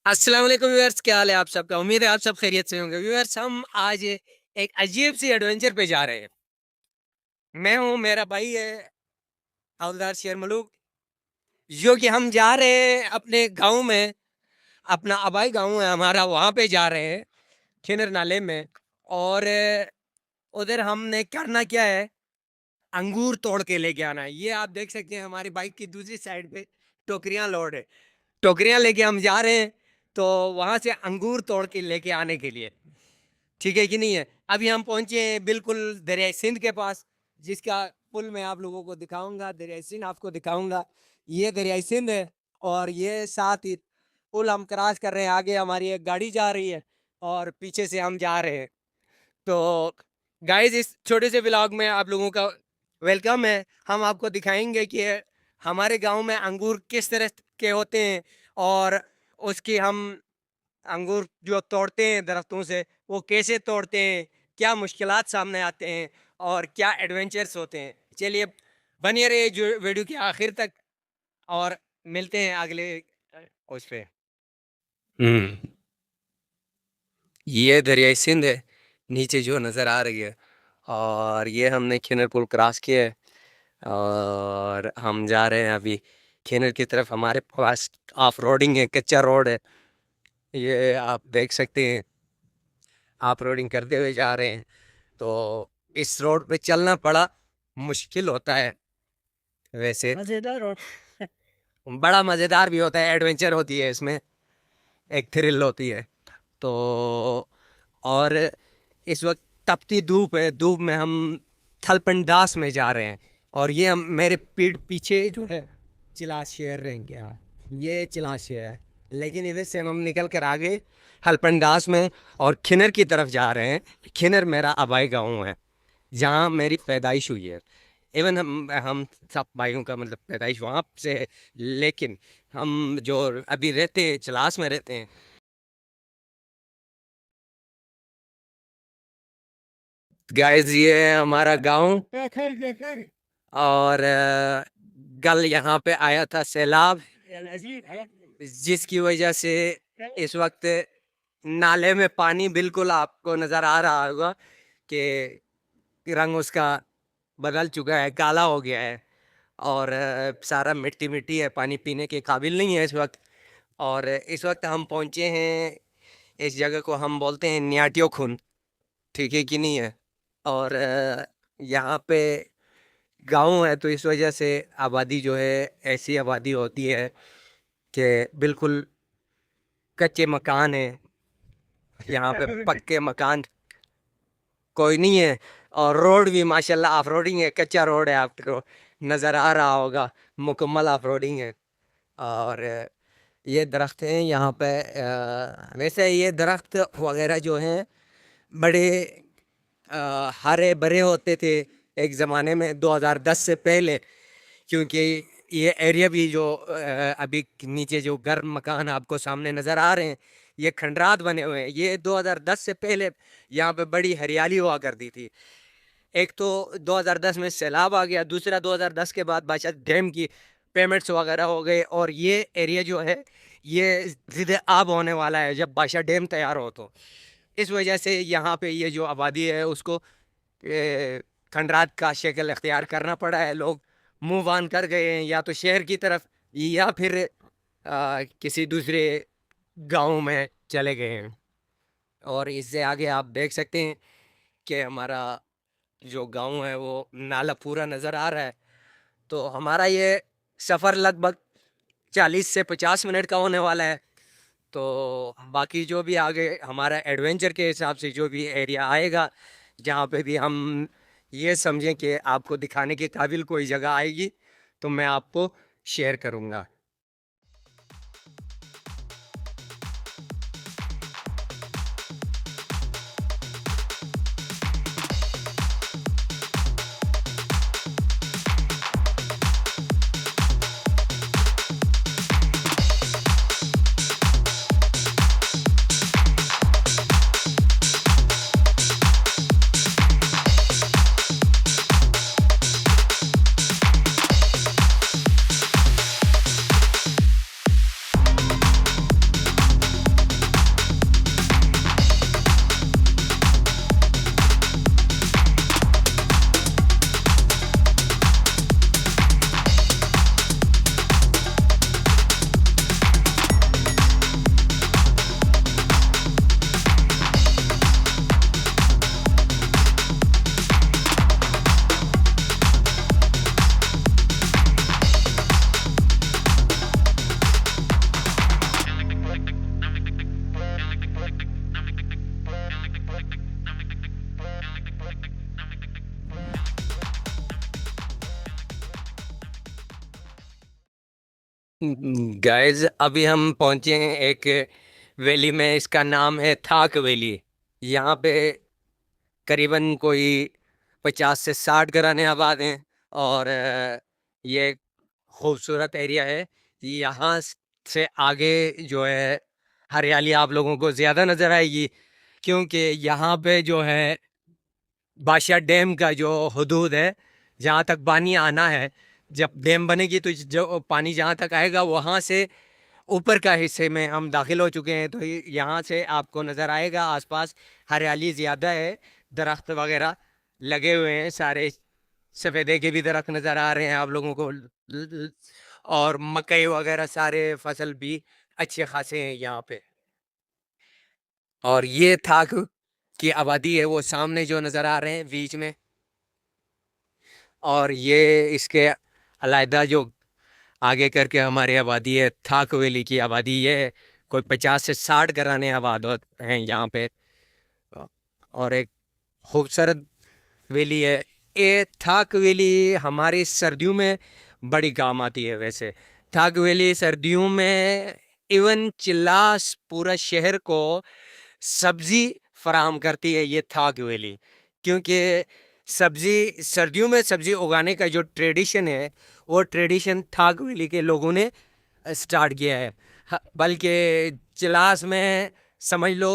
अस्सलाम वालेकुम व्यूअर्स, क्या हाल है आप सबका? उम्मीद है आप सब खैरियत से होंगे। व्यूअर्स, हम आज एक अजीब सी एडवेंचर पे जा रहे हैं। मैं हूँ, मेरा भाई है हवलदार शेर मलूक, जो कि हम जा रहे हैं अपने गांव में। अपना आबाई गांव है हमारा, वहाँ पे जा रहे हैं खिनर नाले में। और उधर हमने करना क्या है, अंगूर तोड़ के लेके आना है। ये आप देख सकते हैं हमारी बाइक की दूसरी साइड पे टोकरियां लोड है। टोकरियां लेके हम जा रहे हैं, तो वहां से अंगूर तोड़ के लेके आने के लिए। ठीक है कि नहीं है? अभी हम पहुंचे हैं बिल्कुल दरिया सिंध के पास, जिसका पुल मैं आप लोगों को दिखाऊंगा, दरिया सिंध आपको दिखाऊंगा। ये दरिया सिंध है, और ये साथ ही पुल हम क्रॉस कर रहे हैं। आगे हमारी एक गाड़ी जा रही है और पीछे से हम जा रहे हैं। तो गाइस, इस छोटे से व्लॉग में आप लोगों का वेलकम है। हम आपको दिखाएंगे कि हमारे गांव में अंगूर किस तरह के होते हैं, और उसकी हम अंगूर जो तोड़ते हैं दरख्तों से, वो कैसे तोड़ते हैं, क्या मुश्किलात सामने आते हैं, और क्या एडवेंचर्स होते हैं। चलिए, बनिए रहिए जो वीडियो के आखिर तक, और मिलते हैं अगले उस पे। ये दरियाई सिंध है, नीचे जो नज़र आ रही है। और ये हमने खिनर पुल क्रॉस किया है, और हम जा रहे हैं अभी खिनर की तरफ। हमारे पास ऑफ रोडिंग है, कच्चा रोड है। ये आप देख सकते हैं, आप रोडिंग करते हुए जा रहे हैं। तो इस रोड पे चलना बड़ा मुश्किल होता है वैसे, मज़ेदार और बड़ा मज़ेदार भी होता है। एडवेंचर होती है इसमें, एक थ्रिल होती है। तो और इस वक्त तपती धूप है, धूप में हम थलपंडास में जा रहे हैं। और ये हम मेरे पीठ पीछे जो है चिलास शहर हैं क्या, ये चिलास शहर है। लेकिन इधर से हम निकल कर आगे हलपंडास में और खिनर की तरफ जा रहे हैं। खिनर मेरा आबाई गाँव है, जहाँ मेरी पैदाइश हुई है। इवन हम सब भाइयों का मतलब पैदाइश वहाँ से है। लेकिन हम जो अभी रहते हैं चिलास में रहते हैं। गाइस, ये है हमारा गांव। और कल यहाँ पे आया था सैलाब, जिसकी वजह से इस वक्त नाले में पानी बिल्कुल आपको नज़र आ रहा होगा कि रंग उसका बदल चुका है, काला हो गया है। और सारा मिट्टी मिट्टी है, पानी पीने के काबिल नहीं है इस वक्त। और इस वक्त हम पहुँचे हैं, इस जगह को हम बोलते हैं न्याटियो खून। ठीक है कि नहीं है? और यहाँ पे गांव है, तो इस वजह से आबादी जो है ऐसी आबादी होती है कि बिल्कुल कच्चे मकान है यहाँ पे, पक्के मकान कोई नहीं है। और रोड भी माशाल्लाह ऑफ रोडिंग है, कच्चा रोड है, आपको नज़र आ रहा होगा, मुकम्मल ऑफ रोडिंग है। और ये दरख्त हैं यहाँ पे। वैसे ये दरख्त वगैरह जो हैं बड़े हरे भरे होते थे एक ज़माने में, 2010 से पहले। क्योंकि ये एरिया भी जो अभी नीचे जो गर्म मकान आपको सामने नज़र आ रहे हैं, ये खंडरात बने हुए हैं। ये 2010 से पहले यहाँ पे बड़ी हरियाली हुआ करती थी। एक तो 2010 में सैलाब आ गया, दूसरा 2010 के बाद बादशाह डैम की पेमेंट्स वगैरह हो गए, और ये एरिया जो है ये ज़िद आब होने वाला है जब बादशाह डैम तैयार हो। तो इस वजह से यहाँ पे ये जो आबादी है उसको खंडरात का शक्ल अख्तियार करना पड़ा है। लोग मूव ऑन कर गए हैं, या तो शहर की तरफ, या फिर किसी दूसरे गांव में चले गए हैं। और इससे आगे आप देख सकते हैं कि हमारा जो गांव है वो नाला पूरा नज़र आ रहा है। तो हमारा ये सफ़र लगभग 40 से 50 मिनट का होने वाला है। तो बाकी जो भी आगे हमारा एडवेंचर के हिसाब से जो भी एरिया आएगा, जहाँ पे भी हम ये समझें कि आपको दिखाने के काबिल कोई जगह आएगी, तो मैं आपको शेयर करूँगा। गाइस अभी हम पहुंचे हैं एक वैली में, इसका नाम है थाक वैली। यहाँ पे करीबन कोई 50 से 60 घराने आबाद हैं। और ये खूबसूरत एरिया है। यहाँ से आगे जो है हरियाली आप लोगों को ज़्यादा नज़र आएगी, क्योंकि यहाँ पे जो है बाशिया डैम का जो हदूद है, जहाँ तक पानी आना है, जब डैम बनेगी तो जो पानी जहाँ तक आएगा वहाँ से ऊपर का हिस्से में हम दाखिल हो चुके हैं। तो यहाँ से आपको नज़र आएगा आसपास हरियाली ज़्यादा है, दरख्त वगैरह लगे हुए हैं सारे। सफ़ेदे के भी दरख्त नज़र आ रहे हैं आप लोगों को, और मकई वगैरह सारे फसल भी अच्छे खासे हैं यहाँ पे। और ये थाक की आबादी है वो सामने जो नज़र आ रहे हैं बीच में। और ये इसके अलहदा जो आगे करके हमारी आबादी है, थाक वैली की आबादी, ये कोई 50 से 60 घराने आबाद हैं यहाँ पे। और एक खूबसूरत वैली है ये थाक वैली। हमारी सर्दियों में बड़ी काम आती है। वैसे थाक वैली सर्दियों में इवन चिल्लास पूरा शहर को सब्जी फराहम करती है ये थाक वैली, क्योंकि सब्जी सर्दियों में सब्जी उगाने का जो ट्रेडिशन है वो ट्रेडिशन थाक वैली के लोगों ने स्टार्ट किया है। बल्कि चिलास में समझ लो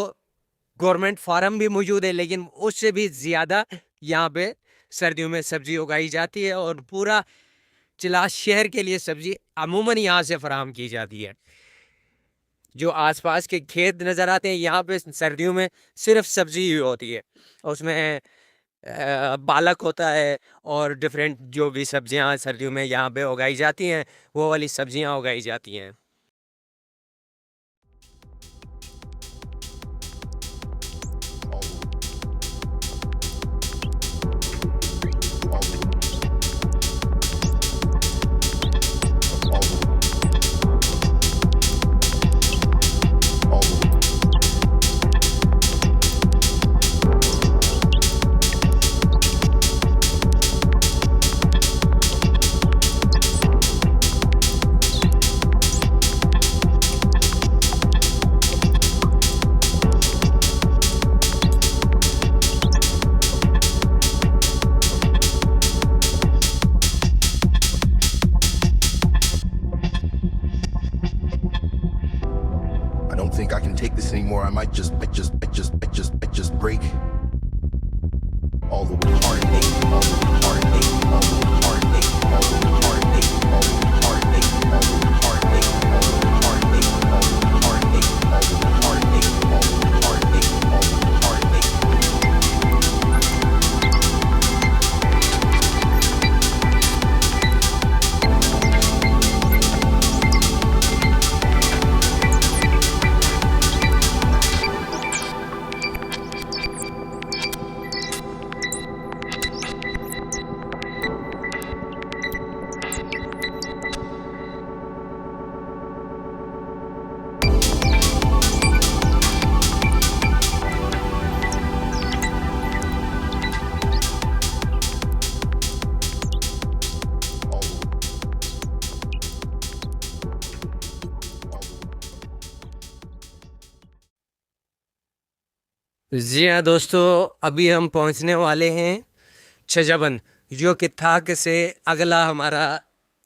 गवर्नमेंट फार्म भी मौजूद है, लेकिन उससे भी ज़्यादा यहाँ पे सर्दियों में सब्जी उगाई जाती है। और पूरा चिलास शहर के लिए सब्जी अमूमन यहाँ से फराहम की जाती है। जो आसपास के खेत नज़र आते हैं यहाँ पे सर्दियों में सिर्फ सब्जी ही होती है। उसमें पालक होता है और डिफरेंट जो भी सब्जियां सर्दियों में यहाँ पे उगाई जाती हैं वो वाली सब्जियां उगाई जाती हैं। I don't think I can take this anymore. I might just break. All the way heartache, all the way heartache, all the way heartache, all the way heartache, all the way heartache, all the way heartache, all the way heartache, all the way heartache, all the way heartache, all the way heartache, all the way heartache. जी हाँ दोस्तों, अभी हम पहुंचने वाले हैं छजबन, जो कि थाक से अगला हमारा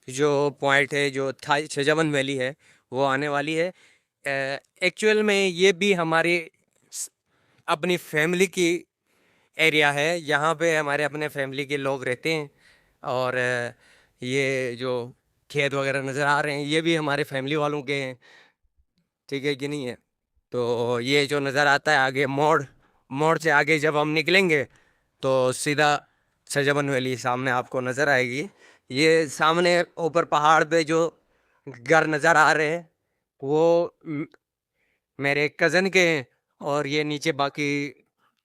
जो पॉइंट है, जो था छजबन वैली है, वो आने वाली है। एक्चुअल में ये भी हमारी अपनी फैमिली की एरिया है। यहाँ पे हमारे अपने फैमिली के लोग रहते हैं। और ये जो खेत वगैरह नज़र आ रहे हैं ये भी हमारे फैमिली वालों के हैं। ठीक है कि नहीं है? तो ये जो नज़र आता है आगे मोड़, मोड़ से आगे जब हम निकलेंगे तो सीधा सरजमन वैली सामने आपको नज़र आएगी। ये सामने ऊपर पहाड़ पे जो घर नज़र आ रहे हैं वो मेरे कज़न के हैं। और ये नीचे बाकी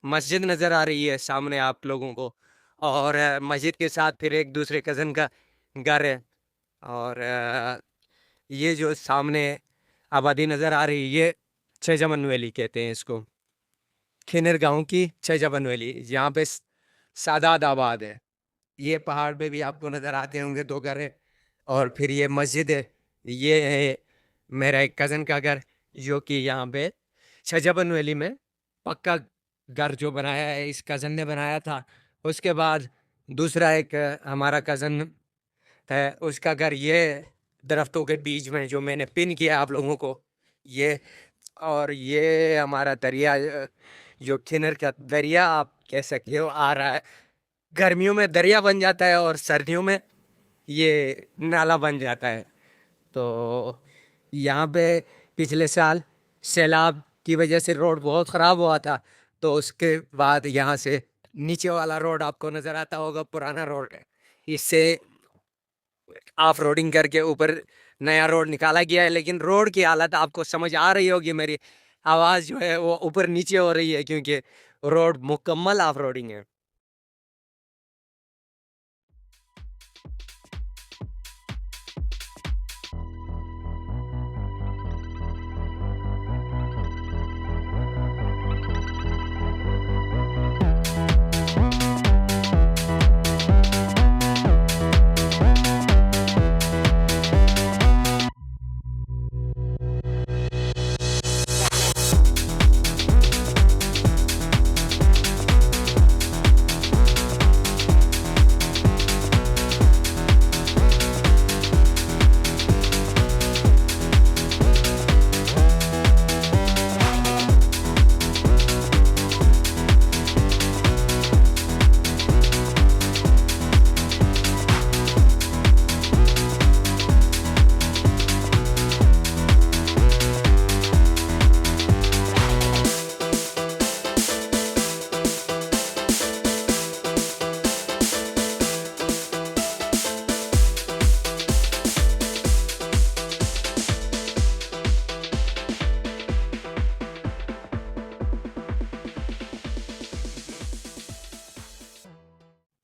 मस्जिद नज़र आ रही है सामने आप लोगों को। और मस्जिद के साथ फिर एक दूसरे कज़न का घर है। और ये जो सामने आबादी नज़र आ रही है ये छजमन वैली कहते हैं इसको। खिनर गांव की छजमन वैली, यहाँ पे सादात आबाद है। ये पहाड़ पे भी आपको नज़र आते होंगे दो घर है। और फिर ये मस्जिद है ये है मेरा एक कज़न का घर, जो कि यहाँ पे छजबन वैली में पक्का घर जो बनाया है इस कज़न ने बनाया था। उसके बाद दूसरा एक हमारा कज़न है, उसका घर ये दरख्तों के बीच में जो मैंने पिन किया आप लोगों को ये। और ये हमारा दरिया जो किन्नर का दरिया आप कह सकते हो आ रहा है। गर्मियों में दरिया बन जाता है और सर्दियों में ये नाला बन जाता है। तो यहाँ पे पिछले साल सैलाब की वजह से रोड बहुत ख़राब हुआ था, तो उसके बाद यहाँ से नीचे वाला रोड आपको नज़र आता होगा, पुराना रोड है, इससे ऑफ रोडिंग करके ऊपर नया रोड निकाला गया है। लेकिन रोड की हालत आपको समझ आ रही होगी, मेरी आवाज़ जो है वो ऊपर नीचे हो रही है क्योंकि रोड मुकम्मल ऑफ रोडिंग है।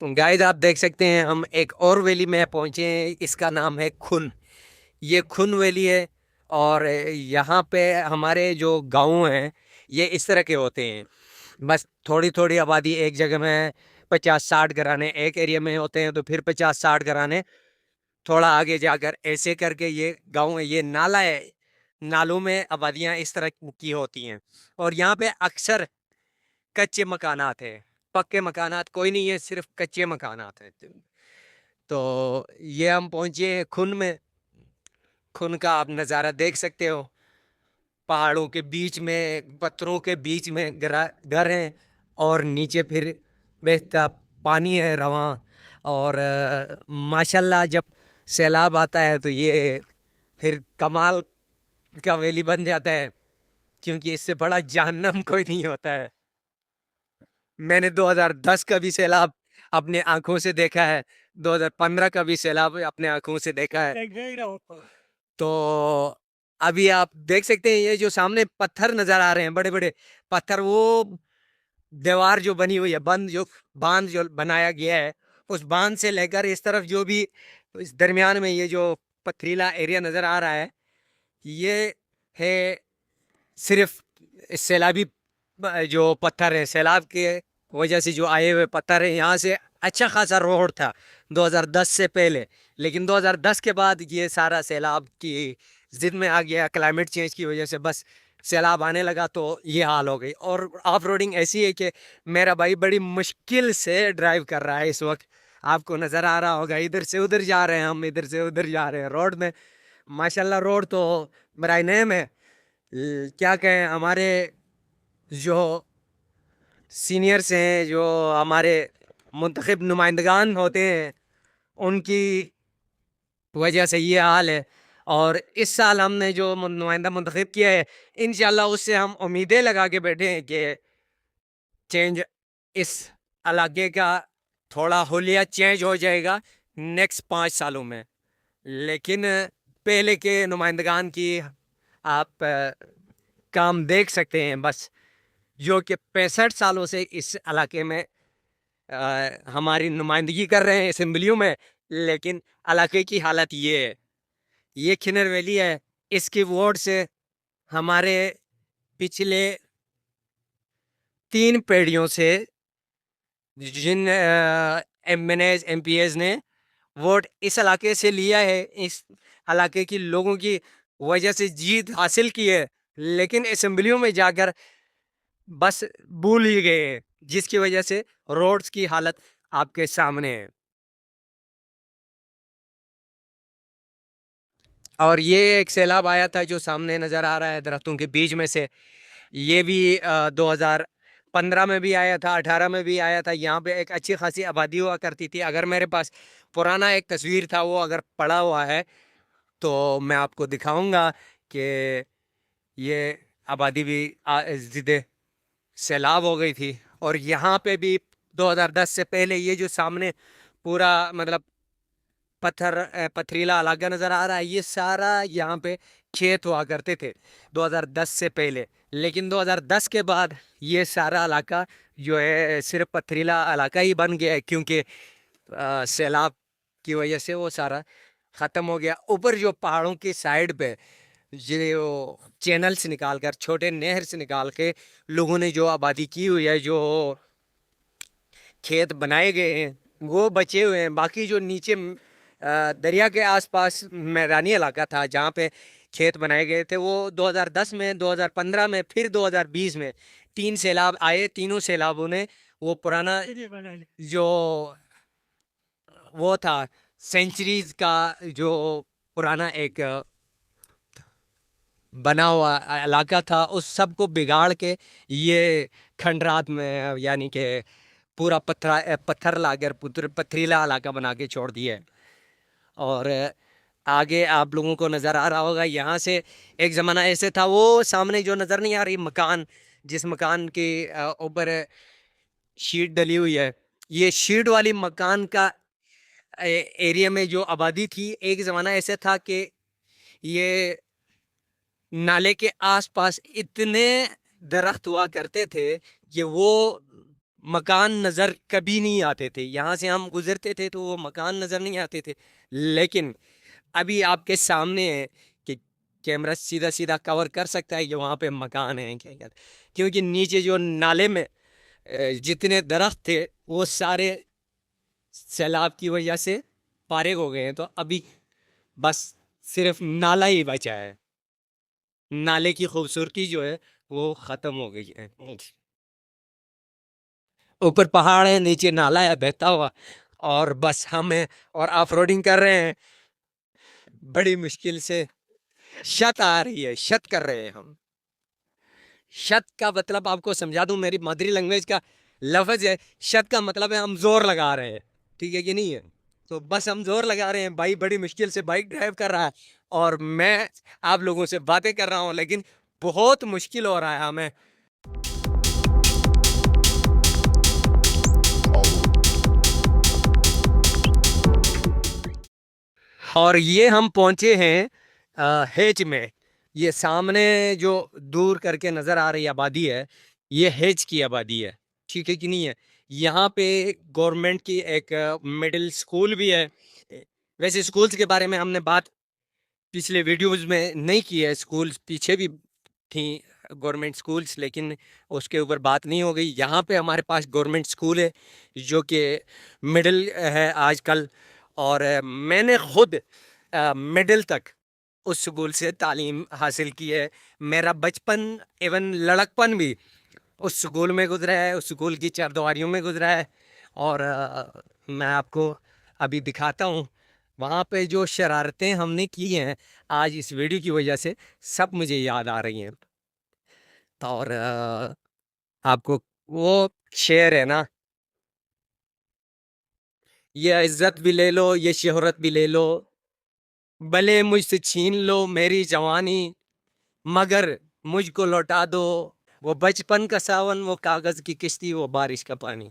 गाइस आप देख सकते हैं हम एक और वैली में पहुंचे हैं, इसका नाम है खुन। ये खुन वैली है और यहाँ पे हमारे जो गांव हैं ये इस तरह के होते हैं, बस थोड़ी थोड़ी आबादी एक जगह में 50-60 घराने एक एरिया में होते हैं, तो फिर 50-60 घराने थोड़ा आगे जाकर ऐसे करके ये गांव है। ये नाला है, नालों में आबादियाँ इस तरह की होती हैं और यहाँ पे अक्सर कच्चे मकानात है, पक्के मकानात कोई नहीं है, सिर्फ कच्चे मकानात हैं। तो ये हम पहुंचे हैं खुन में। खुन का आप नज़ारा देख सकते हो, पहाड़ों के बीच में पत्थरों के बीच में घर हैं और नीचे फिर बहता पानी है रवां। और माशाल्लाह जब सैलाब आता है तो ये फिर कमाल का वैली बन जाता है, क्योंकि इससे बड़ा जहन्नम कोई नहीं होता है। मैंने 2010 का भी सैलाब अपने आंखों से देखा है, 2015 का भी सैलाब अपने आंखों से देखा है। तो अभी आप देख सकते हैं ये जो सामने पत्थर नजर आ रहे हैं, बड़े बड़े पत्थर, वो दीवार जो बनी हुई है, बांध जो बनाया गया है, उस बांध से लेकर इस तरफ जो भी इस दरमियान में ये जो पथरीला एरिया नजर आ रहा है, ये है सिर्फ सैलाबी जो पत्थर है, सैलाब के वजह से जो आए हुए पत्थर है। यहाँ से अच्छा खासा रोड था 2010 से पहले, लेकिन 2010 के बाद ये सारा सैलाब की जिद में आ गया, क्लाइमेट चेंज की वजह से बस सैलाब आने लगा, तो ये हाल हो गई। और ऑफ रोडिंग ऐसी है कि मेरा भाई बड़ी मुश्किल से ड्राइव कर रहा है इस वक्त, आपको नज़र आ रहा होगा, इधर से उधर जा रहे हैं हम, इधर से उधर जा रहे हैं रोड में। माशाल्लाह रोड तो मेरा नेम है, क्या कहें, हमारे जो सीनियर्स हैं, जो हमारे मुंतखब नुमाइंदगान होते हैं, उनकी वजह से ये हाल है। और इस साल हमने जो नुमाइंदा मुंतखब किया है, इंशाल्लाह उससे हम उम्मीदें लगा के बैठे हैं कि चेंज इस इलाके का थोड़ा हुलिया चेंज हो जाएगा नेक्स्ट 5 सालों में। लेकिन पहले के नुमाइंदगान की आप काम देख सकते हैं, बस जो कि 65 सालों से इस इलाके में हमारी नुमाइंदगी कर रहे हैं असम्बलियों में, लेकिन इलाके की हालत ये है। ये किन्नर वैली है, इसकी वोट से हमारे पिछले 3 पीढ़ियों से जिन एम एन एज एम पी एज ने वोट इस इलाके से लिया है, इस इलाके की लोगों की वजह से जीत हासिल की है, लेकिन असेंबलियों में जाकर बस भूल ही गए हैं, जिसकी वजह से रोड्स की हालत आपके सामने है। और ये एक सैलाब आया था जो सामने नजर आ रहा है दरख्तों के बीच में से, ये भी 2015 में भी आया था, 18 में भी आया था। यहाँ पे एक अच्छी खासी आबादी हुआ करती थी। अगर मेरे पास पुराना एक तस्वीर था वो अगर पड़ा हुआ है तो मैं आपको दिखाऊंगा कि ये आबादी भी ज़िदे सैलाब हो गई थी। और यहाँ पे भी 2010 से पहले ये जो सामने पूरा मतलब पथरीला इलाका नज़र आ रहा है, ये सारा यहाँ पे खेत हुआ करते थे 2010 से पहले। लेकिन 2010 के बाद ये सारा इलाका जो है सिर्फ पथरीला इलाका ही बन गया है, क्योंकि सैलाब की वजह से वो सारा ख़त्म हो गया। ऊपर जो पहाड़ों की साइड पे जो चैनल से निकाल कर, छोटे नहर से निकाल के लोगों ने जो आबादी की हुई है, जो खेत बनाए गए हैं वो बचे हुए हैं। बाकी जो नीचे दरिया के आसपास मैदानी इलाका था जहाँ पे खेत बनाए गए थे, वो 2010 में, 2015 में, फिर 2020 में 3 सैलाब आए। तीनों सैलाबों ने वो पुराना जो वो था सेंचुरीज का जो पुराना एक बना हुआ इलाका था, उस सब को बिगाड़ के ये खंडरात में यानी कि पूरा पत्थर लाकर पथरीला इलाका बना के छोड़ दिया है। और आगे आप लोगों को नज़र आ रहा होगा, यहाँ से एक ज़माना ऐसे था, वो सामने जो नज़र नहीं आ रही मकान, जिस मकान के ऊपर शीट डली हुई है, ये शीट वाली मकान का एरिया में जो आबादी थी, एक ज़माना ऐसे था कि ये नाले के आसपास इतने दरख्त हुआ करते थे कि वो मकान नज़र कभी नहीं आते थे। यहाँ से हम गुजरते थे तो वो मकान नज़र नहीं आते थे। लेकिन अभी आपके सामने है कि कैमरा सीधा सीधा कवर कर सकता है कि वहाँ पे मकान है क्या क्या, क्योंकि नीचे जो नाले में जितने दरख्त थे वो सारे सैलाब की वजह से फारिग हो गए हैं। तो अभी बस सिर्फ नाला ही बचा है। नाले की खूबसूरती जो है वो ख़त्म हो गई है। ऊपर पहाड़ है, नीचे नाला है बहता हुआ, और बस हम हैं और ऑफ रोडिंग कर रहे हैं। बड़ी मुश्किल से छत आ रही है, छत कर रहे हैं हम। छत का मतलब आपको समझा दूं, मेरी मदरी लैंग्वेज का लफ्ज़ है छत का मतलब है हम जोर लगा रहे हैं, ठीक है कि नहीं है? तो बस हम जोर लगा रहे हैं। भाई बड़ी मुश्किल से बाइक ड्राइव कर रहा है और मैं आप लोगों से बातें कर रहा हूँ, लेकिन बहुत मुश्किल हो रहा है हमें। और ये हम पहुंचे हैं हेज में। ये सामने जो दूर करके नज़र आ रही आबादी है, ये हेज की आबादी है, ठीक है कि नहीं है? यहाँ पे गवर्नमेंट की एक मिडिल स्कूल भी है। वैसे स्कूल्स के बारे में हमने बात पिछले वीडियोस में नहीं की है, स्कूल्स पीछे भी थी गवर्नमेंट स्कूल्स, लेकिन उसके ऊपर बात नहीं हो गई। यहाँ पे हमारे पास गवर्नमेंट स्कूल है जो कि मिडिल है आजकल, और मैंने खुद मिडिल तक उस स्कूल से तालीम हासिल की है। मेरा बचपन एवं लड़कपन भी उस स्कूल में गुजरा है, उस स्कूल की चारदीवारियों में गुजरा है। और मैं आपको अभी दिखाता हूँ वहाँ पे जो शरारतें हमने की हैं आज इस वीडियो की वजह से, सब मुझे याद आ रही हैं। तो और आपको वो शेर है ना, ये इज्जत भी ले लो, ये शोहरत भी ले लो, भले मुझसे छीन लो मेरी जवानी, मगर मुझको लौटा दो वो बचपन का सावन, वो कागज की किश्ती, वो बारिश का पानी।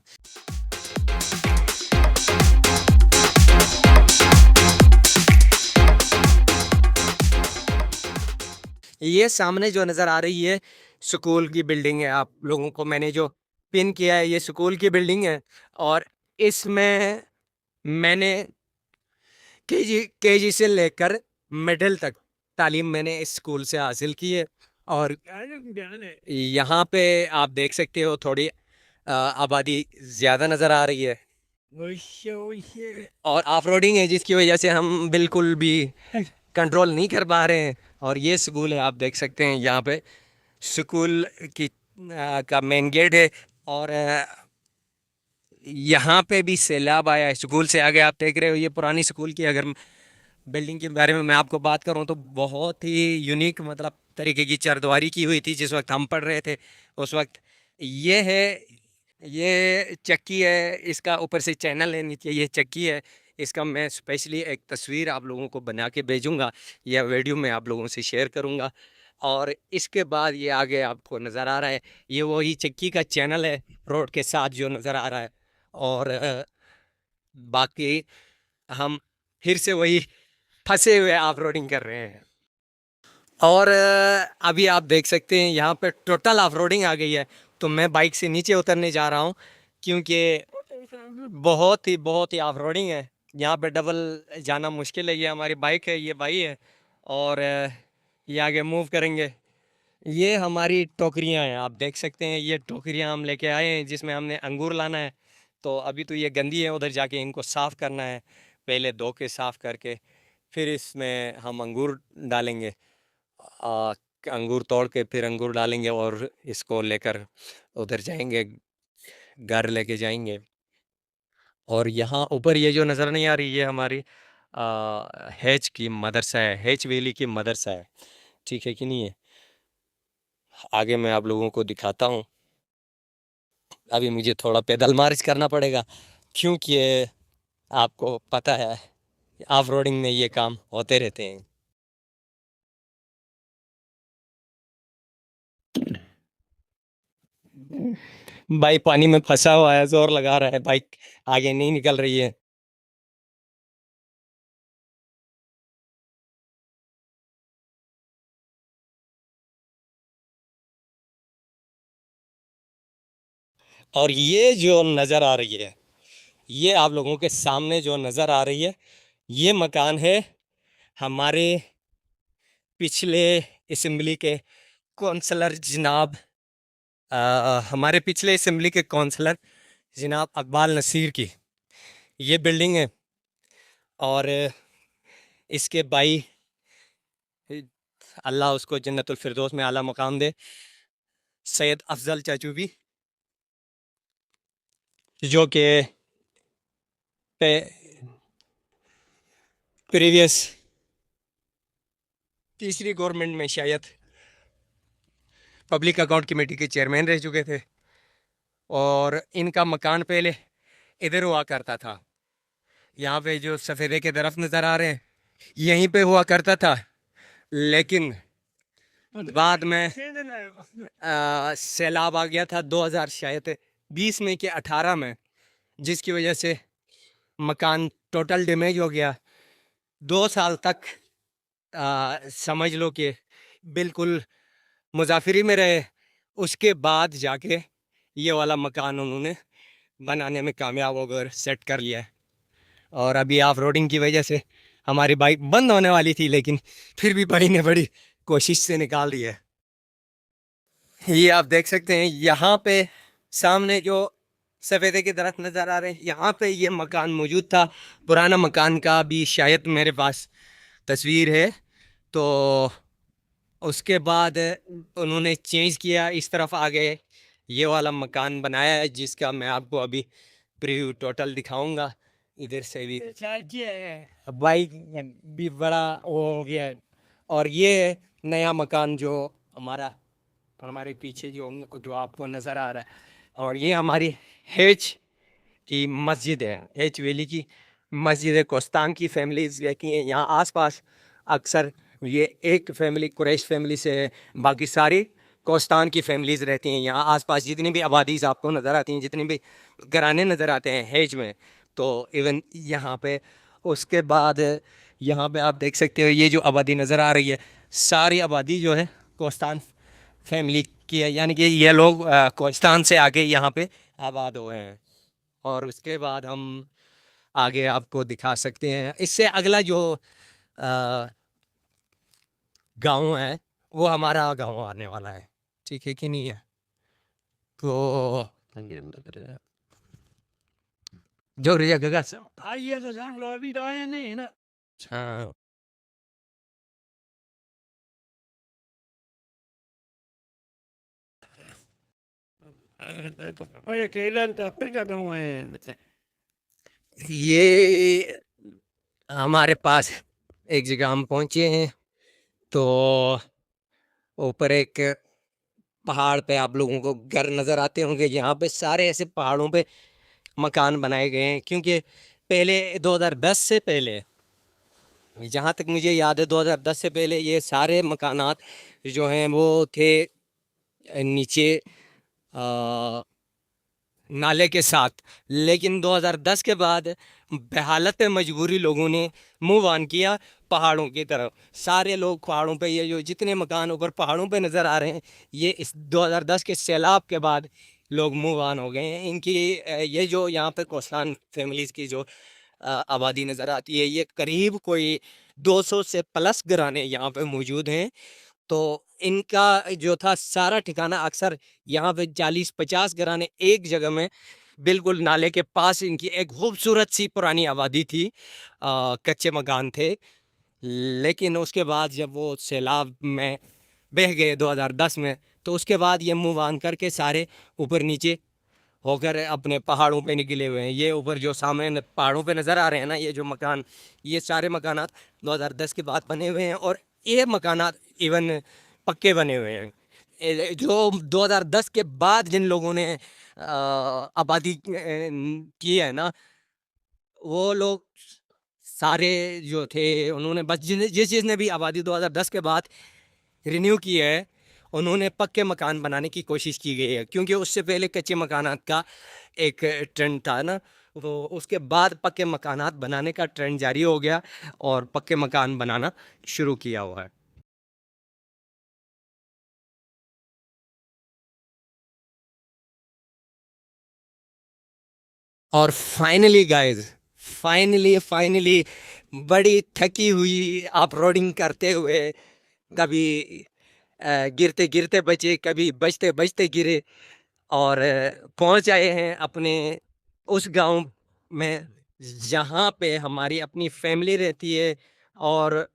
ये सामने जो नज़र आ रही है स्कूल की बिल्डिंग है। आप लोगों को मैंने जो पिन किया है ये स्कूल की बिल्डिंग है, और इसमें मैंने केजी से लेकर मिडिल तक तालीम मैंने इस स्कूल से हासिल की है। और यहाँ पे आप देख सकते हो थोड़ी आबादी ज़्यादा नज़र आ रही है, और ऑफ रोडिंग है जिसकी वजह से हम बिल्कुल भी कंट्रोल नहीं कर पा रहे हैं। और ये स्कूल है, आप देख सकते हैं यहाँ पे स्कूल की का मेन गेट है। और यहाँ पे भी सैलाब आया है स्कूल से आगे। आप देख रहे हो ये पुरानी स्कूल की अगर बिल्डिंग के बारे में मैं आपको बात करूँ तो बहुत ही यूनिक मतलब तरीके की चारदीवारी की हुई थी जिस वक्त हम पढ़ रहे थे उस वक्त। ये है, ये चक्की है, इसका ऊपर से चैनल है, नीचे ये चक्की है। इसका मैं स्पेशली एक तस्वीर आप लोगों को बना के भेजूंगा या वीडियो में आप लोगों से शेयर करूंगा। और इसके बाद ये आगे आपको नज़र आ रहा है, ये वही चक्की का चैनल है रोड के साथ जो नज़र आ रहा है। और बाकी हम फिर से वही फंसे हुए ऑफ रोडिंग कर रहे हैं। और अभी आप देख सकते हैं यहाँ पे टोटल ऑफ रोडिंग आ गई है। तो मैं बाइक से नीचे उतरने जा रहा हूँ क्योंकि बहुत ही ऑफ रोडिंग है। यहाँ पे डबल जाना मुश्किल है। ये हमारी बाइक है, ये भाई है। और ये आगे मूव करेंगे। ये हमारी टोकरियाँ हैं, आप देख सकते हैं ये टोकरियाँ हम लेके आए हैं जिसमें हमने अंगूर लाना है। तो अभी तो ये गंदी है, उधर जाके इनको साफ़ करना है, पहले धो के साफ़ करके फिर इसमें हम अंगूर डालेंगे। आ, अंगूर तोड़ के फिर अंगूर डालेंगे और इसको लेकर उधर जाएंगे, घर लेके जाएंगे। और यहाँ ऊपर ये जो नज़र नहीं आ रही ये हमारी हेज की मदरसा है, हेज वैली की मदरसा है, ठीक है कि नहीं है। आगे मैं आप लोगों को दिखाता हूँ। अभी मुझे थोड़ा पैदल मार्च करना पड़ेगा क्योंकि ये आपको पता है ऑफ रोडिंग में ये काम होते रहते हैं। भाई पानी में फंसा हुआ है, जोर लगा रहा है, बाइक आगे नहीं निकल रही है। और ये जो नज़र आ रही है, ये आप लोगों के सामने जो नज़र आ रही है, ये मकान है हमारे पिछले असेंबली के कौंसलर जनाब, हमारे पिछले असेंबली के कौंसलर जनाब अकबाल नसीर की ये बिल्डिंग है। और इसके भाई, अल्लाह उसको जन्नतुल फिरदौस में आला मकाम दे, सैयद अफजल चाचू भी, जो कि प्रीवियस तीसरी गवर्नमेंट में शायद पब्लिक अकाउंट कमेटी के चेयरमैन रह चुके थे। और इनका मकान पहले इधर हुआ करता था। यहाँ पे जो सफ़ेदे के दरख्त नज़र आ रहे हैं यहीं पे हुआ करता था, लेकिन बाद में सैलाब आ गया था 2000 शायद 20 में कि 18 में, जिसकी वजह से मकान टोटल डैमेज हो गया। 2 साल तक समझ लो कि बिल्कुल मुसाफिरी में रहे। उसके बाद जाके ये वाला मकान उन्होंने बनाने में कामयाब होकर सेट कर लिया है। और अभी ऑफ रोडिंग की वजह से हमारी बाइक बंद होने वाली थी, लेकिन फिर भी भाई ने बड़ी कोशिश से निकाल दी है। ये आप देख सकते हैं यहाँ पे सामने जो सफ़ेदे के दरख्त नज़र आ रहे हैं, यहाँ पे ये मकान मौजूद था। पुराना मकान का भी शायद मेरे पास तस्वीर है। तो उसके बाद उन्होंने चेंज किया, इस तरफ आ गए, ये वाला मकान बनाया है जिसका मैं आपको अभी प्रीव्यू टोटल दिखाऊंगा। इधर से भी बाइक भी बड़ा वो हो गया है। और ये नया मकान जो हमारे पीछे जो आपको नज़र आ रहा है। और ये हमारी हेज की मस्जिद है, हेज वैली की मस्जिद है। कोस्तान की फैमिलीज रहती हैं यहाँ आसपास अक्सर। ये एक फैमिली कुरैश फैमिली से है, बाकी सारी कोस्तान की फैमिलीज रहती हैं यहाँ आसपास। जितनी भी आबादीज आपको नज़र आती हैं, जितने भी घराने नज़र आते हैं हेज में, तो इवन यहाँ पे। उसके बाद यहाँ पे आप देख सकते हो ये जो आबादी नज़र आ रही है, सारी आबादी जो है कोस्तान फैमिली की है, यानी कि ये लोग कोस्तान से आके यहाँ पे आबाद हुए हैं। और उसके बाद हम आगे आपको दिखा सकते हैं, इससे अगला जो गांव है वो हमारा गांव आने वाला है, ठीक है कि नहीं है। तो जो रिया गगा हाँ Oye, qué adelante, explícame un momento. ये हमारे पास एक जगह हम पहुंचे हैं, तो ऊपर एक पहाड़ पे आप लोगों को घर नज़र आते होंगे। यहाँ पे सारे ऐसे पहाड़ों पे मकान बनाए गए हैं, क्योंकि पहले 2010 से पहले, जहाँ तक मुझे याद है, 2010 से पहले ये सारे मकानात जो हैं वो थे नीचे नाले के साथ। लेकिन 2010 के बाद बेहालत मजबूरी लोगों ने मूव ऑन किया पहाड़ों की तरफ। सारे लोग पहाड़ों पे, ये जो जितने मकान ऊपर पहाड़ों पे नज़र आ रहे हैं, ये इस 2010 के सैलाब के बाद लोग मूव ऑन हो गए हैं। इनकी ये जो यहाँ पे कोस्टान फैमिलीज़ की जो आबादी नज़र आती है, ये करीब कोई 200 से प्लस घराने यहाँ पे मौजूद हैं। तो इनका जो था सारा ठिकाना अक्सर यहाँ पे 40-50 घराने एक जगह में बिल्कुल नाले के पास इनकी एक खूबसूरत सी पुरानी आबादी थी। कच्चे मकान थे, लेकिन उसके बाद जब वो सैलाब में बह गए 2010 में, तो उसके बाद ये मूव ऑन करके सारे ऊपर नीचे होकर अपने पहाड़ों पे निकले हुए हैं। ये ऊपर जो सामने पहाड़ों पे नज़र आ रहे हैं ना, ये जो मकान, ये सारे मकानात 2010 के बाद बने हुए हैं, और ये मकानात इवन पक्के बने हुए हैं। जो 2010 के बाद जिन लोगों ने आबादी की है ना, वो लोग सारे जो थे, उन्होंने बस जिस चीज़ ने भी आबादी 2010 के बाद रिन्यू की है, उन्होंने पक्के मकान बनाने की कोशिश की गई है। क्योंकि उससे पहले कच्चे मकानात का एक ट्रेंड था ना, तो उसके बाद पक्के मकानात बनाने का ट्रेंड जारी हो गया और पक्के मकान बनाना शुरू किया हुआ है। और फाइनली गाइस, फाइनली बड़ी थकी हुई आप रोडिंग करते हुए, कभी गिरते गिरते बचे, कभी बचते बचते गिरे, और पहुंच आए हैं अपने उस गांव में जहां पे हमारी अपनी फैमिली रहती है, और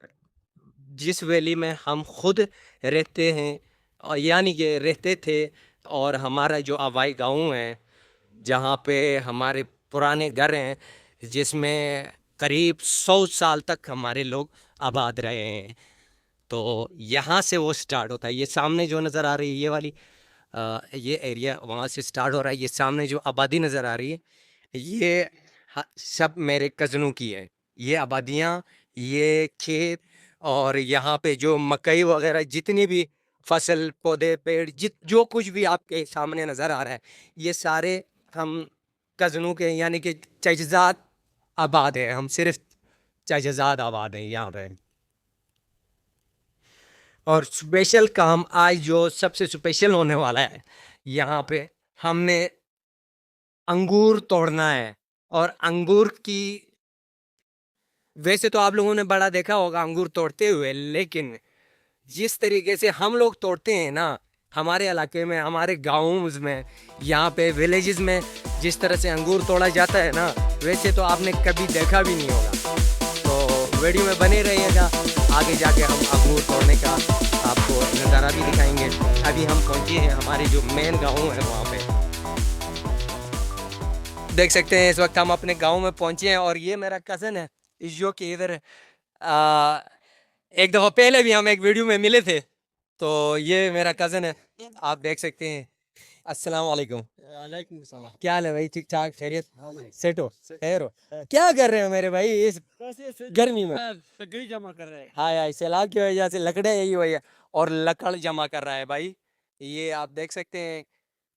जिस वैली में हम खुद रहते हैं, और यानी कि रहते थे। और हमारा जो आबाई गांव है, जहाँ पे हमारे पुराने घर हैं, जिसमें करीब 100 साल तक हमारे लोग आबाद रहे हैं। तो यहाँ से वो स्टार्ट होता है। ये सामने जो नज़र आ रही है, ये वाली ये एरिया वहाँ से स्टार्ट हो रहा है। ये सामने जो आबादी नज़र आ रही है, ये सब मेरे कज़नों की है। ये आबादियाँ, ये खेत, और यहाँ पे जो मकई वगैरह जितनी भी फसल, पौधे, पेड़, जो कुछ भी आपके सामने नज़र आ रहा है, ये सारे हम कज़नों के, यानी कि चचज़ाद आबाद है। हम सिर्फ चचज़ाद आबाद हैं यहाँ पे। और स्पेशल काम आज जो सबसे स्पेशल होने वाला है, यहाँ पे हमने अंगूर तोड़ना है। और अंगूर की, वैसे तो आप लोगों ने बड़ा देखा होगा अंगूर तोड़ते हुए, लेकिन जिस तरीके से हम लोग तोड़ते हैं ना, हमारे इलाके में, हमारे गाँव में, यहाँ पे विलेजेस में जिस तरह से अंगूर तोड़ा जाता है ना, वैसे तो आपने कभी देखा भी नहीं होगा। तो वीडियो में बने रहिएगा, आगे जाके हम अंगूर तोड़ने का आपको नज़ारा भी दिखाएंगे। अभी हम पहुँचे हैं हमारे जो मेन गाँव है वहाँ पे, देख सकते हैं। इस वक्त हम अपने गाँव में पहुँचे हैं, और ये मेरा कज़न है जो कि इधर एक दफ़ा पहले भी हम एक वीडियो में मिले थे। तो ये मेरा कज़न है, आप देख सकते हैं। अस्सलाम वालेकुम। वालेकुम सलाम। क्या हाल है भाई? ठीक ठाक, खैरियत? हाँ भाई। सेट हो? खैर हो? क्या कर रहे हो मेरे भाई इस गर्मी में? लकड़ी जमा कर रहे हैं। हाय हाय, सैलाब की वजह से लकड़े यही हुई है, और लकड़ जमा कर रहा है भाई। ये आप देख सकते हैं,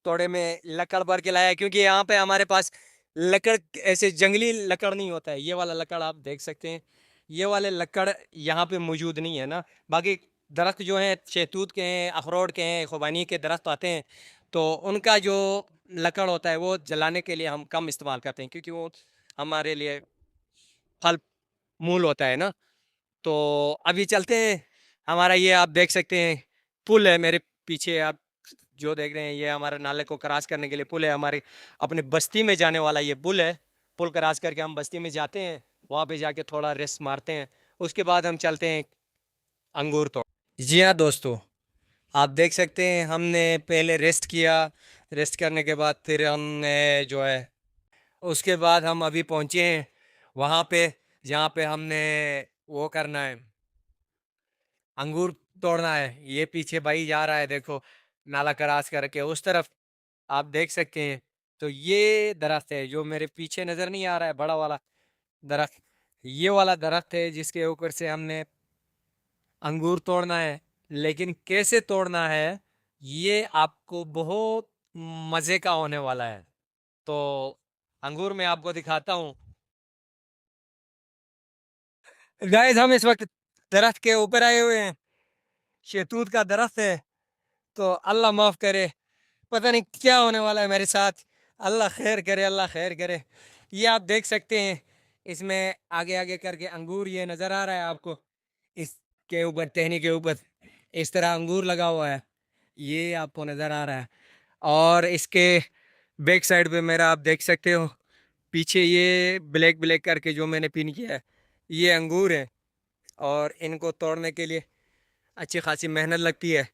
तोड़े में लकड़ भर के लाया है, क्योंकि यहाँ पे हमारे पास लकड़ ऐसे जंगली लकड़ नहीं होता है। ये वाला लकड़ आप देख सकते हैं, ये वाले लकड़ यहाँ पे मौजूद नहीं है ना। बाकी दरख्त जो हैं शहतूत के हैं, अखरोट के हैं, खुबानी के दरख्त आते हैं, तो उनका जो लकड़ होता है वो जलाने के लिए हम कम इस्तेमाल करते हैं, क्योंकि वो हमारे लिए फल मूल होता है ना। तो अभी चलते हैं। हमारा ये आप देख सकते हैं पुल है मेरे पीछे, आप जो देख रहे हैं, ये हमारे नाले को क्रॉस करने के लिए पुल है। हमारे अपने बस्ती में जाने वाला ये पुल है। पुल क्रॉस करके हम बस्ती में जाते हैं, वहाँ पे जाके थोड़ा रेस्ट मारते हैं, उसके बाद हम चलते हैं अंगूर तोड़। जी हाँ दोस्तों, आप देख सकते हैं हमने पहले रेस्ट किया, रेस्ट करने के बाद फिर हमने जो है उसके बाद हम अभी पहुँचे हैं वहाँ पे जहाँ पे हमने वो करना है, अंगूर तोड़ना है। ये पीछे भाई जा रहा है देखो, नाला क्रॉस करके उस तरफ, आप देख सकते हैं। तो ये दरख्त है जो मेरे पीछे नज़र नहीं आ रहा है, बड़ा वाला दरख्त, ये वाला दरख्त है जिसके ऊपर से हमने अंगूर तोड़ना है। लेकिन कैसे तोड़ना है ये आपको बहुत मज़े का होने वाला है। तो अंगूर मैं आपको दिखाता हूँ। गाइस हम इस वक्त दरख्त के ऊपर आए हुए हैं, शहतूत का दरख्त है। तो अल्लाह माफ़ करे, पता नहीं क्या होने वाला है मेरे साथ। अल्लाह खैर करे, अल्लाह खैर करे। ये आप देख सकते हैं, इसमें आगे आगे करके अंगूर ये नज़र आ रहा है आपको, इसके ऊपर टहनी के ऊपर इस तरह अंगूर लगा हुआ है, ये आपको नज़र आ रहा है। और इसके बैक साइड पे मेरा आप देख सकते हो, पीछे ये ब्लैक ब्लैक करके जो मैंने पिन किया है, ये अंगूर है। और इनको तोड़ने के लिए अच्छी खासी मेहनत लगती है,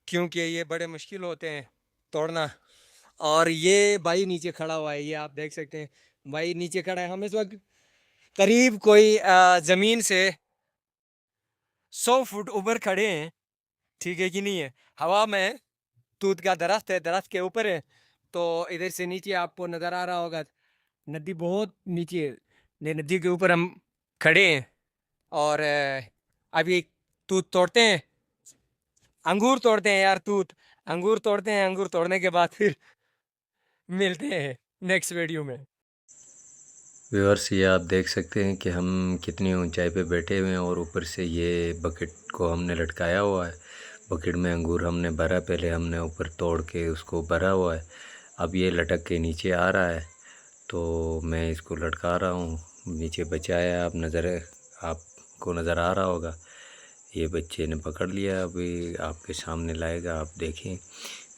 क्योंकि ये बड़े मुश्किल होते हैं तोड़ना। और ये भाई नीचे खड़ा हुआ है, ये आप देख सकते हैं, भाई नीचे खड़ा है। हम इस वक्त करीब कोई ज़मीन से 100 फुट ऊपर खड़े हैं, ठीक है कि नहीं है, हवा में। तूत का दरख्त है, दरख्त के ऊपर है। तो इधर से नीचे आपको नज़र आ रहा होगा नदी बहुत नीचे है, नदी के ऊपर हम खड़े हैं। और अभी तूत तोड़ते हैं, अंगूर तोड़ते हैं यार, तूत अंगूर तोड़ते हैं। अंगूर तोड़ने के बाद फिर मिलते हैं नेक्स्ट वीडियो में। व्यूअर्स ये आप देख सकते हैं कि हम कितनी ऊंचाई पे बैठे हुए हैं और ऊपर से ये बकेट को हमने लटकाया हुआ है। बकेट में अंगूर हमने भरा, पहले हमने ऊपर तोड़ के उसको भरा हुआ है, अब ये लटक के नीचे आ रहा है। तो मैं इसको लटका रहा हूँ, नीचे बचाया, आपको नज़र आ रहा होगा। ये बच्चे ने पकड़ लिया, अभी आपके सामने लाएगा, आप देखें।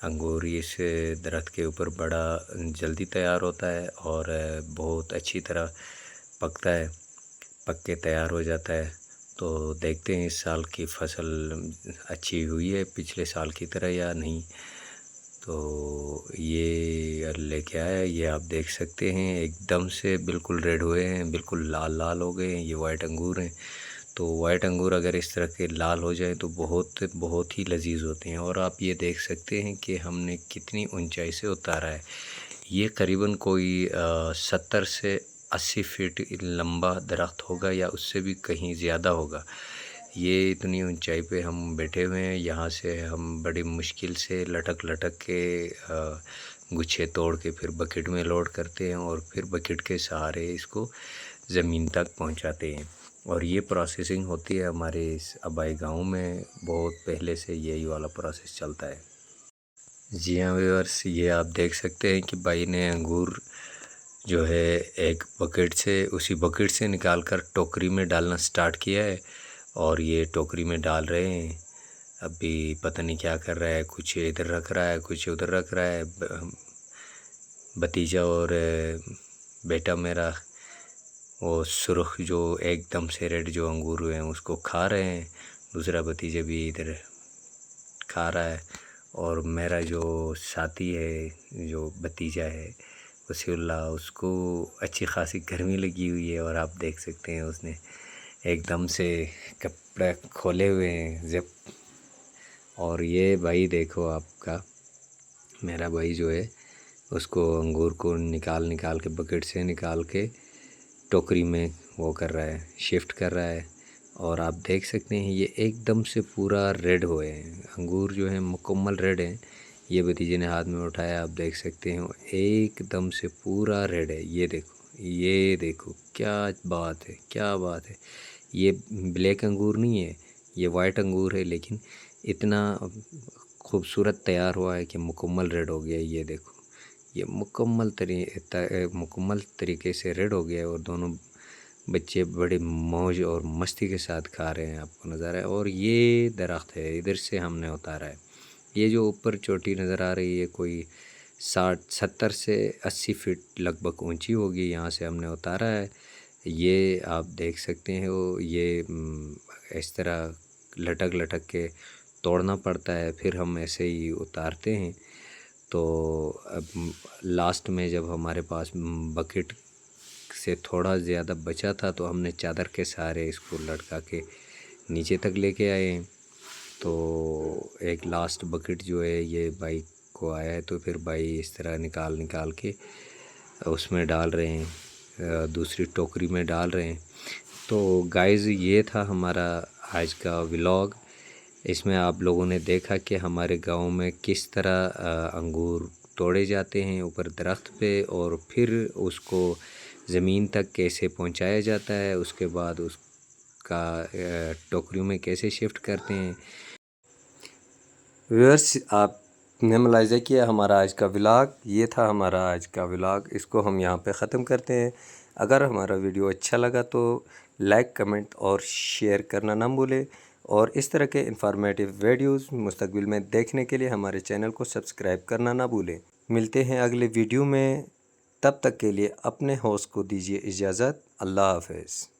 अंगूर इस दरख्त के ऊपर बड़ा जल्दी तैयार होता है और बहुत अच्छी तरह पकता है, पक के तैयार हो जाता है। तो देखते हैं इस साल की फसल अच्छी हुई है पिछले साल की तरह या नहीं। तो ये लेके आया, ये आप देख सकते हैं एकदम से बिल्कुल रेड हुए हैं, बिल्कुल लाल लाल हो गए हैं। ये वाइट अंगूर हैं। तो वाइट अंगूर अगर इस तरह के लाल हो जाए तो बहुत बहुत ही लजीज होते हैं। और आप ये देख सकते हैं कि हमने कितनी ऊंचाई से उतारा है। ये करीबन कोई 70 से 80 फीट लंबा दरख्त होगा या उससे भी कहीं ज़्यादा होगा। ये इतनी ऊंचाई पे हम बैठे हुए हैं, यहाँ से हम बड़ी मुश्किल से लटक लटक के गुच्छे तोड़ के फिर बकेट में लोड करते हैं और फिर बकेट के सहारे इसको ज़मीन तक पहुँचाते हैं। और ये प्रोसेसिंग होती है हमारे इस आबाई गांव में, बहुत पहले से यही वाला प्रोसेस चलता है। जी हाँ व्यूअर्स, ये आप देख सकते हैं कि भाई ने अंगूर जो है एक बकेट से, उसी बकेट से निकाल कर टोकरी में डालना स्टार्ट किया है। और ये टोकरी में डाल रहे हैं, अभी पता नहीं क्या कर रहा है, कुछ इधर रख रहा है, कुछ उधर रख रहा है। भतीजा और बेटा मेरा वो सुर्ख जो एकदम से रेड जो अंगूर हुए हैं उसको खा रहे हैं, दूसरा भतीजा भी इधर खा रहा है। और मेरा जो साथी है, जो भतीजा है वसीउल्लाह, उसको अच्छी खासी गर्मी लगी हुई है। और आप देख सकते हैं उसने एकदम से कपड़े खोले हुए हैं, ज़िप। और ये भाई देखो आपका मेरा भाई जो है उसको अंगूर को निकाल निकाल के, बकेट से निकाल के टोकरी में वो कर रहा है, शिफ्ट कर रहा है। और आप देख सकते हैं ये एकदम से पूरा रेड हुए हैं, अंगूर जो है मुकम्मल रेड हैं। ये भतीजे ने हाथ में उठाया, आप देख सकते हैं एकदम से पूरा रेड है। ये देखो क्या बात है, क्या बात है। ये ब्लैक अंगूर नहीं है, ये वाइट अंगूर है, लेकिन इतना खूबसूरत तैयार हुआ है कि मुकम्मल रेड हो गया। ये देखो, ये मुकम्मल तरीके से रेड हो गया है। और दोनों बच्चे बड़े मौज और मस्ती के साथ खा रहे हैं, आपको नज़र है। और ये दरख्त है, इधर से हमने उतारा है। ये जो ऊपर चोटी नज़र आ रही है कोई 70 से 80 फीट लगभग ऊंची होगी, यहाँ से हमने उतारा है। ये आप देख सकते हैं वो ये इस तरह लटक लटक के तोड़ना पड़ता है, फिर हम ऐसे ही उतारते हैं। तो अब लास्ट में जब हमारे पास बकेट से थोड़ा ज़्यादा बचा था तो हमने चादर के सहारे इसको लटका के नीचे तक लेके आए हैं। तो एक लास्ट बकेट जो है ये बाइक को आया है, तो फिर भाई इस तरह निकाल के उसमें डाल रहे हैं, दूसरी टोकरी में डाल रहे हैं। तो गाइज़ ये था हमारा आज का व्लॉग। इसमें आप लोगों ने देखा कि हमारे गांव में किस तरह अंगूर तोड़े जाते हैं ऊपर दरख्त पे, और फिर उसको ज़मीन तक कैसे पहुंचाया जाता है, उसके बाद उसका टोकरियों में कैसे शिफ्ट करते हैं। व्यूअर्स, आपने मुलाहिज़ा किया हमारा आज का व्लॉग। ये था हमारा आज का व्लॉग, इसको हम यहाँ पे ख़त्म करते हैं। अगर हमारा वीडियो अच्छा लगा तो लाइक, कमेंट और शेयर करना ना भूलें, और इस तरह के इंफॉर्मेटिव वीडियोस मुस्तकबिल में देखने के लिए हमारे चैनल को सब्सक्राइब करना ना भूलें। मिलते हैं अगले वीडियो में, तब तक के लिए अपने होस्ट को दीजिए इजाज़त। अल्लाह हाफ़िज़।